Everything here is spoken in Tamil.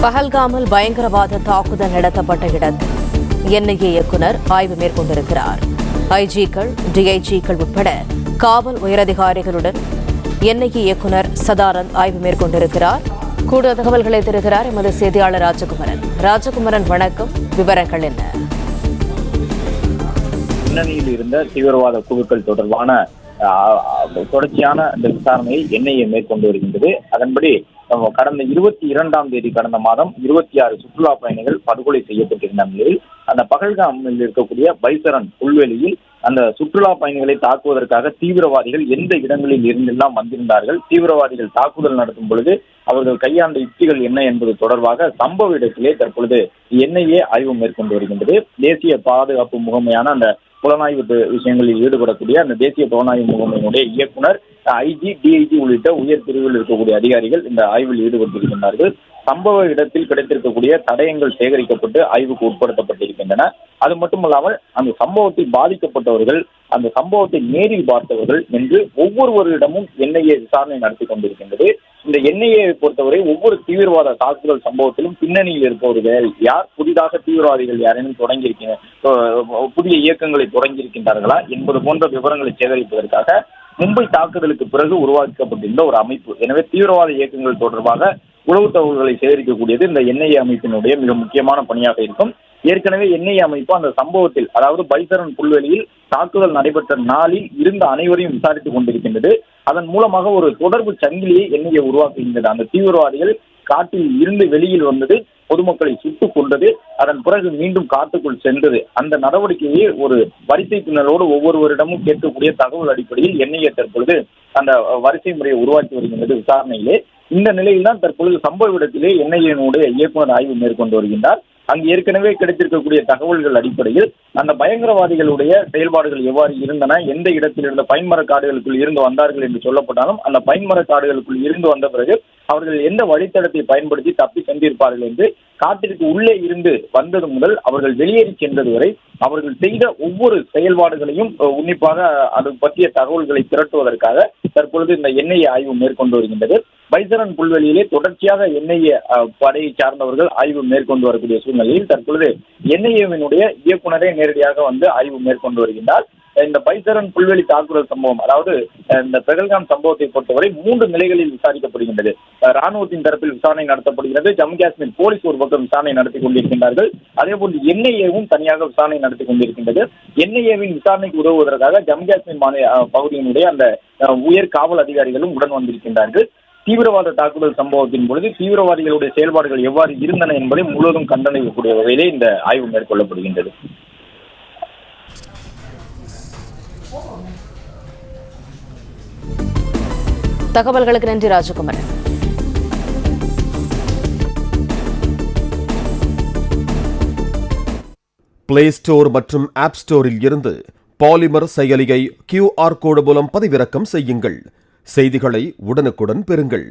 பஹல்காமில் பயங்கரவாத தாக்குதல் நடத்தப்பட்ட இடத்தில் என்ஐஏ இயக்குநர் ஆய்வு மேற்கொண்டிருக்கிறார். ஐஜிக்கள், டிஐஜிக்கள் உட்பட காவல் உயரதிகாரிகளுடன் என்ஐஏ இயக்குநர் சதானந்த் ஆய்வு மேற்கொண்டிருக்கிறார். கூடுதல் தகவல்களை தருகிறார் எமது செய்தியாளர் ராஜகுமரன். வணக்கம், விவரங்கள் என்ன? பின்னணியில் இருந்த தீவிரவாத குழுக்கள் தொடர்பான தொடர்ச்சியான இந்த விசாரணையை என்ஐஏ மேற்கொண்டு வருகின்றது. அதன்படி கடந்த 22ஆம் தேதி கடந்த மாதம் 26 சுற்றுலா பயணிகள் படுகொலை செய்யப்பட்டிருந்த நிலையில் அந்த பஹல்காமில் இருக்கக்கூடிய பைசரன் புல்வெளியில் அந்த சுற்றுலா பயணிகளை தாக்குவதற்காக தீவிரவாதிகள் எந்த இடங்களில் இருந்தெல்லாம் வந்திருந்தார்கள், தீவிரவாதிகள் தாக்குதல் நடத்தும் பொழுது அவர்கள் கையாண்ட யுக்திகள் என்ன என்பது தொடர்பாக சம்பவ இடத்திலே தற்பொழுது என்ஐஏ ஆய்வு மேற்கொண்டு வருகின்றது. தேசிய பாதுகாப்பு முகமையான அந்த புலனாய்வு விஷயங்களில் ஈடுபடக்கூடிய அந்த தேசிய புலனாய்வு முகமையினுடைய இயக்குனர், ஐஜி, டிஐஜி உள்ளிட்ட உயர் பிரிவில் இருக்கக்கூடிய அதிகாரிகள் இந்த ஆய்வில் ஈடுபட்டிருக்கின்றார்கள். சம்பவ இடத்தில் கிடைத்திருக்கக்கூடிய தடயங்கள் சேகரிக்கப்பட்டு ஆய்வுக்கு உட்படுத்தப்பட்டிருக்கின்றன. அது மட்டுமல்லாமல் அந்த சம்பவத்தில் பாதிக்கப்பட்டவர்கள், அந்த சம்பவத்தை நேரில் பார்த்தவர்கள் என்று ஒவ்வொருவரிடமும் என்ஐஏ விசாரணை நடத்தி கொண்டிருக்கின்றது. இந்த என்ஐஏ பொறுத்தவரை ஒவ்வொரு தீவிரவாத தாக்குதல் சம்பவத்திலும் பின்னணியில் இருப்பவர்கள் யார், புதிதாக தீவிரவாதிகள் யாரேனும் புதிய இயக்கங்களை தொடங்கியிருக்கின்றார்களா என்பது போன்ற விவரங்களை சேகரிப்பதற்காக மும்பை தாக்குதலுக்கு பிறகு உருவாக்கப்பட்டிருந்த ஒரு அமைப்பு. எனவே தீவிரவாத இயக்கங்கள் தொடர்பாக உளவு தகவல்களை சேகரிக்கக்கூடியது இந்த என்ஐஏ அமைப்பினுடைய மிக முக்கியமான பணியாக இருக்கும். ஏற்கனவே என்ஐஏ அமைப்பு அந்த சம்பவத்தில், அதாவது பைசரன் புல்வெளியில் தாக்குதல் நடைபெற்ற நாளில் இருந்த அனைவரையும் விசாரித்துக் கொண்டிருக்கின்றது. அதன் மூலமாக ஒரு தொடர்பு சங்கிலியை என்ஐஏ உருவாக்குகின்றது. அந்த தீவிரவாதிகள் காட்டில் இருந்து வெளியில் வந்தது, பொதுமக்களை சுட்டுக் கொண்டது, அதன் பிறகு மீண்டும் காட்டுக்குள் சென்றது. அந்த நடவடிக்கையை ஒரு வரிசை பின்னலோடு ஒவ்வொருவரிடமும் கேட்கக்கூடிய தகவல் அடிப்படையில் என்ஐஏ தற்பொழுது அந்த வரிசை முறையை உருவாக்கி வருகின்றது விசாரணையிலே. இந்த நிலையில் தான் தற்பொழுது சம்பவ இடத்திலே என்ஐஏனுடைய இயக்குநர் ஆய்வு மேற்கொண்டு வருகின்றார். அங்கு ஏற்கனவே கிடைத்திருக்கக்கூடிய தகவல்கள் அடிப்படையில் அந்த பயங்கரவாதிகளுடைய செயல்பாடுகள் எவ்வாறு இருந்தன, எந்த இடத்தில் இருந்த பைன்மர காடுகளுக்குள் இருந்து வந்தார்கள் என்று சொல்லப்பட்டாலும் அந்த பைன்மர காடுகளுக்குள் இருந்து வந்த பிறகு அவர்கள் எந்த வழித்தடத்தை பயன்படுத்தி தப்பி சென்றிருப்பார்கள் என்று காட்டிற்கு உள்ளே இருந்து வந்தது முதல் அவர்கள் வெளியேறி சென்றது வரை அவர்கள் செய்த ஒவ்வொரு செயல்பாடுகளையும் உன்னிப்பாக அது பற்றிய தகவல்களை திரட்டுவதற்காக தற்பொழுது இந்த என்ஐஏ ஆய்வு மேற்கொண்டு வருகின்றது. பைசரன் புல்வெளியிலே தொடர்ச்சியாக என்ஐஏ படையை சார்ந்தவர்கள் ஆய்வு மேற்கொண்டு வரக்கூடிய சூழ்நிலையில் தற்பொழுது என்ஐஏவினுடைய இயக்குநரே நேரடியாக வந்து ஆய்வு மேற்கொண்டு வருகின்றார். இந்த பைசரன் புல்வெளி தாக்குதல் சம்பவம், அதாவது இந்த பெஹல்காம் சம்பவத்தை பொறுத்தவரை 3 நிலைகளில் விசாரிக்கப்படுகின்றது. ராணுவத்தின் தரப்பில் விசாரணை நடத்தப்படுகிறது, ஜம்மு காஷ்மீர் போலீஸ் ஒரு பக்கம் விசாரணை நடத்தி கொண்டிருக்கின்றார்கள், அதே போன்று என்ஐஏவும் தனியாக விசாரணை நடத்தி கொண்டிருக்கின்றது. என்ஐஏவின் விசாரணைக்கு உதவுவதற்காக ஜம்மு காஷ்மீர் பகுதியினுடைய அந்த உயர் காவல் அதிகாரிகளும் உடன் வந்திருக்கின்றார்கள். தீவிரவாத தாக்குதல் சம்பவத்தின் பொழுது தீவிரவாதிகளுடைய செயல்பாடுகள் எவ்வாறு இருந்தன என்பதை முழுவதும் கண்டறியக்கூடிய வகையிலே இந்த ஆய்வு மேற்கொள்ளப்படுகின்றது. தகவல்களுக்கு நன்றி ராஜகுமரன். பிளே ஸ்டோர் மற்றும் ஆப் ஸ்டோரில் இருந்து பாலிமர் செயலியை QR கோடு மூலம் பதிவிறக்கம் செய்யுங்கள். செய்திகளை உடனுக்குடன் பெறுங்கள்.